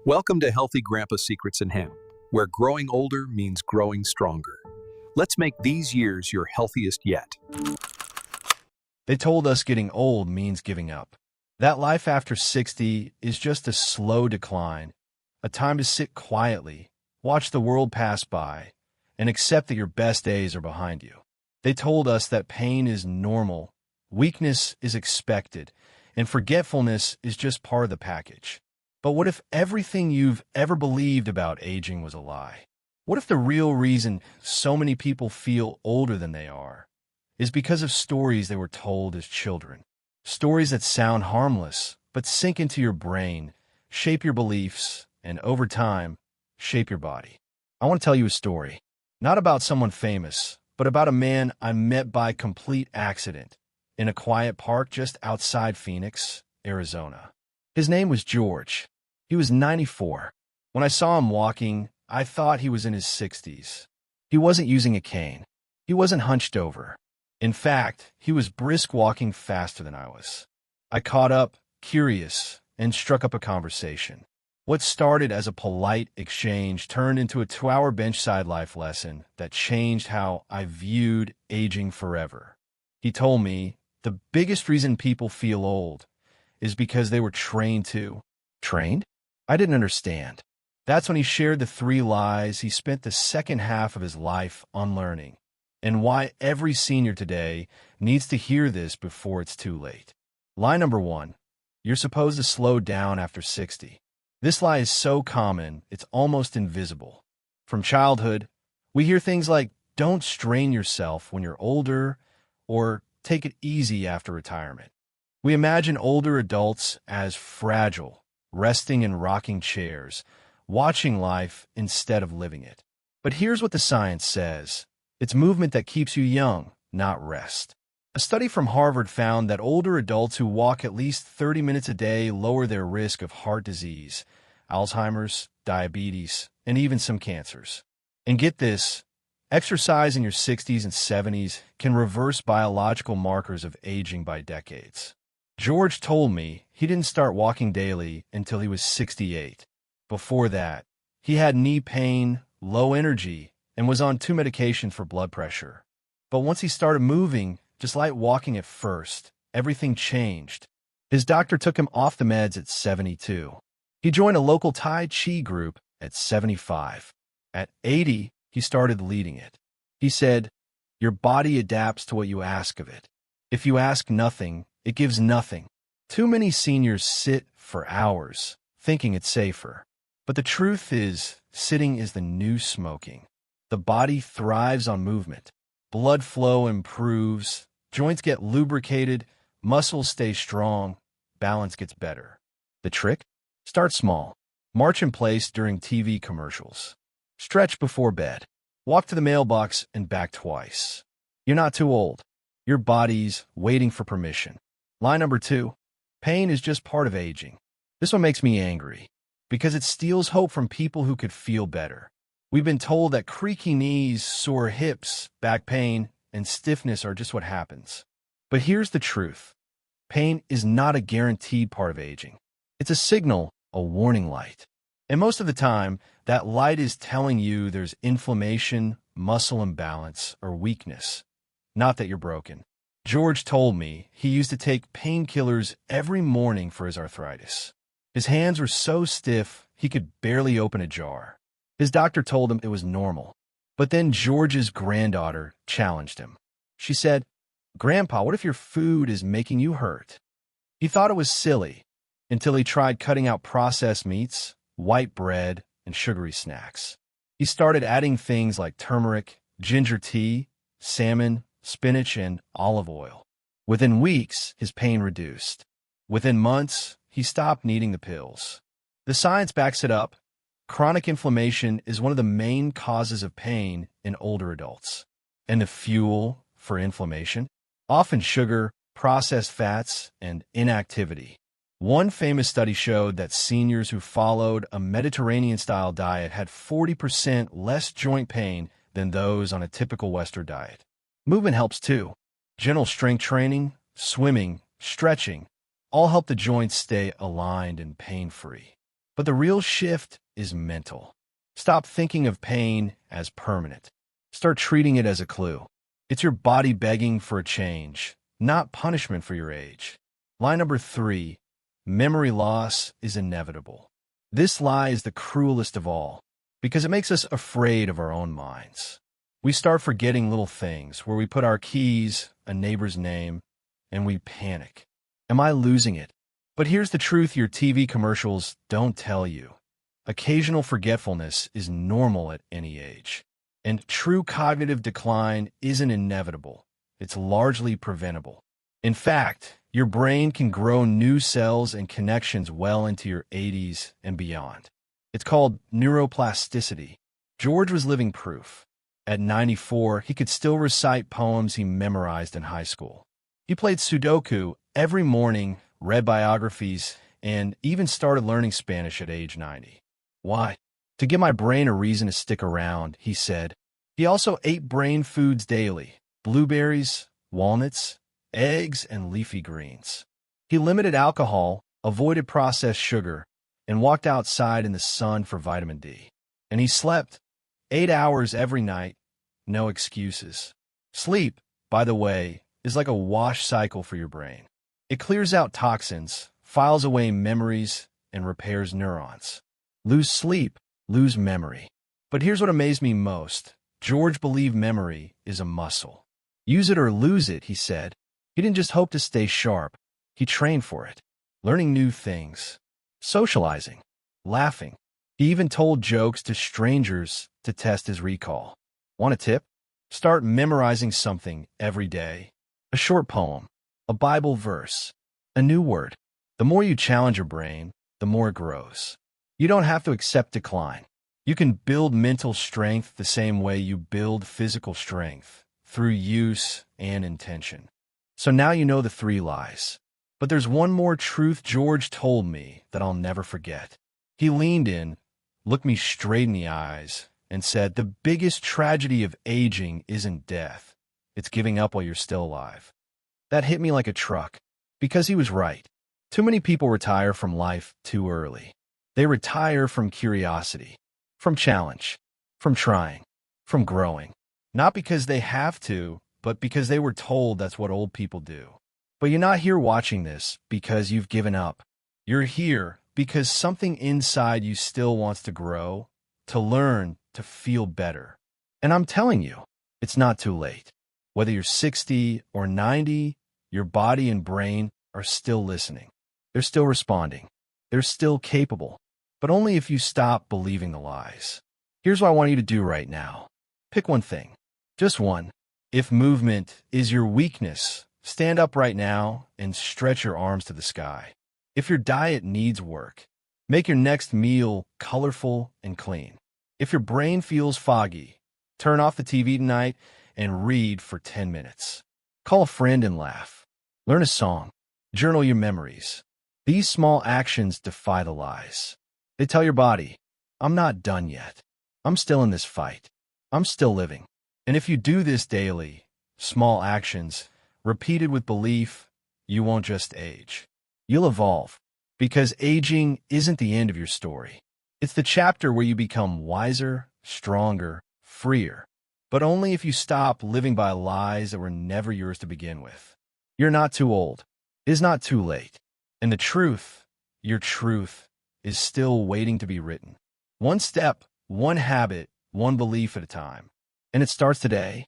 Welcome to Healthy Grandpa Secrets and Him, where growing older means growing stronger. Let's make these years your healthiest yet. They told us getting old means giving up. That life after 60 is just a slow decline, a time to sit quietly, watch the world pass by, and accept that your best days are behind you. They told us that pain is normal, weakness is expected, and forgetfulness is just part of the package. But what if everything you've ever believed about aging was a lie? What if the real reason so many people feel older than they are is because of stories they were told as children? Stories that sound harmless, but sink into your brain, shape your beliefs, and over time, shape your body. I want to tell you a story, not about someone famous, but about a man I met by complete accident in a quiet park just outside Phoenix, Arizona. His name was George. He was 94. When I saw him walking, I thought he was in his 60s. He wasn't using a cane. He wasn't hunched over. In fact, he was brisk walking faster than I was. I caught up, curious, and struck up a conversation. What started as a polite exchange turned into a 2-hour benchside life lesson that changed how I viewed aging forever. He told me the biggest reason people feel old is because they were trained to. Trained? I didn't understand. That's when he shared the 3 lies he spent the second half of his life unlearning, and why every senior today needs to hear this before it's too late. Lie number 1, you're supposed to slow down after 60. This lie is so common, it's almost invisible. From childhood, we hear things like, don't strain yourself when you're older, or take it easy after retirement. We imagine older adults as fragile, resting in rocking chairs, watching life instead of living it. But here's what the science says. It's movement that keeps you young, not rest. A study from Harvard found that older adults who walk at least 30 minutes a day lower their risk of heart disease, Alzheimer's, diabetes, and even some cancers. And get this, exercise in your 60s and 70s can reverse biological markers of aging by decades. George told me he didn't start walking daily until he was 68. Before that, he had knee pain, low energy, and was on 2 medications for blood pressure. But once he started moving, just like walking at first, everything changed. His doctor took him off the meds at 72. He joined a local Tai Chi group at 75. At 80, he started leading it. He said, "Your body adapts to what you ask of it. If you ask nothing, it gives nothing." Too many seniors sit for hours, thinking it's safer. But the truth is, sitting is the new smoking. The body thrives on movement. Blood flow improves, joints get lubricated, muscles stay strong, balance gets better. The trick? Start small. March in place during TV commercials. Stretch before bed. Walk to the mailbox and back twice. You're not too old. Your body's waiting for permission. Lie number 2, pain is just part of aging. This one makes me angry, because it steals hope from people who could feel better. We've been told that creaky knees, sore hips, back pain, and stiffness are just what happens. But here's the truth. Pain is not a guaranteed part of aging. It's a signal, a warning light. And most of the time, that light is telling you there's inflammation, muscle imbalance, or weakness, not that you're broken. George told me he used to take painkillers every morning for his arthritis. His hands were so stiff he could barely open a jar. His doctor told him it was normal. But then George's granddaughter challenged him. She said, "Grandpa, what if your food is making you hurt?" He thought it was silly until he tried cutting out processed meats, white bread, and sugary snacks. He started adding things like turmeric, ginger tea, salmon, spinach, and olive oil. Within weeks, his pain reduced. Within months, he stopped needing the pills. The science backs it up. Chronic inflammation is one of the main causes of pain in older adults. And the fuel for inflammation? Often sugar, processed fats, and inactivity. One famous study showed that seniors who followed a Mediterranean-style diet had 40% less joint pain than those on a typical Western diet. Movement helps too. Gentle strength training, swimming, stretching, all help the joints stay aligned and pain-free. But the real shift is mental. Stop thinking of pain as permanent. Start treating it as a clue. It's your body begging for a change, not punishment for your age. Lie number 3, memory loss is inevitable. This lie is the cruelest of all because it makes us afraid of our own minds. We start forgetting little things where we put our keys, a neighbor's name, and we panic. Am I losing it? But here's the truth your TV commercials don't tell you. Occasional forgetfulness is normal at any age. And true cognitive decline isn't inevitable. It's largely preventable. In fact, your brain can grow new cells and connections well into your 80s and beyond. It's called neuroplasticity. George was living proof. At 94, he could still recite poems he memorized in high school. He played Sudoku every morning, read biographies, and even started learning Spanish at age 90. Why? To give my brain a reason to stick around, he said. He also ate brain foods daily: blueberries, walnuts, eggs, and leafy greens. He limited alcohol, avoided processed sugar, and walked outside in the sun for vitamin D. And he slept 8 hours every night, no excuses. Sleep, by the way, is like a wash cycle for your brain. It clears out toxins, files away memories, and repairs neurons. Lose sleep, lose memory. But here's what amazed me most. George believed memory is a muscle. Use it or lose it, he said. He didn't just hope to stay sharp. He trained for it. Learning new things. Socializing. Laughing. He even told jokes to strangers to test his recall. Want a tip? Start memorizing something every day. A short poem. A Bible verse. A new word. The more you challenge your brain, the more it grows. You don't have to accept decline. You can build mental strength the same way you build physical strength, through use and intention. So now you know the 3 lies. But there's one more truth George told me that I'll never forget. He leaned in, looked me straight in the eyes, and said, "The biggest tragedy of aging isn't death. It's giving up while you're still alive." That hit me like a truck, because he was right. Too many people retire from life too early. They retire from curiosity, from challenge, from trying, from growing. Not because they have to, but because they were told that's what old people do. But you're not here watching this because you've given up. You're here because something inside you still wants to grow, to learn, to feel better. And I'm telling you, it's not too late. Whether you're 60 or 90, your body and brain are still listening. They're still responding. They're still capable. But only if you stop believing the lies. Here's what I want you to do right now. Pick one thing. Just one. If movement is your weakness, stand up right now and stretch your arms to the sky. If your diet needs work, make your next meal colorful and clean. If your brain feels foggy, turn off the TV tonight and read for 10 minutes. Call a friend and laugh. Learn a song. Journal your memories. These small actions defy the lies. They tell your body, I'm not done yet. I'm still in this fight. I'm still living. And if you do this daily, small actions, repeated with belief, you won't just age. You'll evolve. Because aging isn't the end of your story. It's the chapter where you become wiser, stronger, freer. But only if you stop living by lies that were never yours to begin with. You're not too old. It's not too late. And the truth, your truth, is still waiting to be written. One step, one habit, one belief at a time. And it starts today.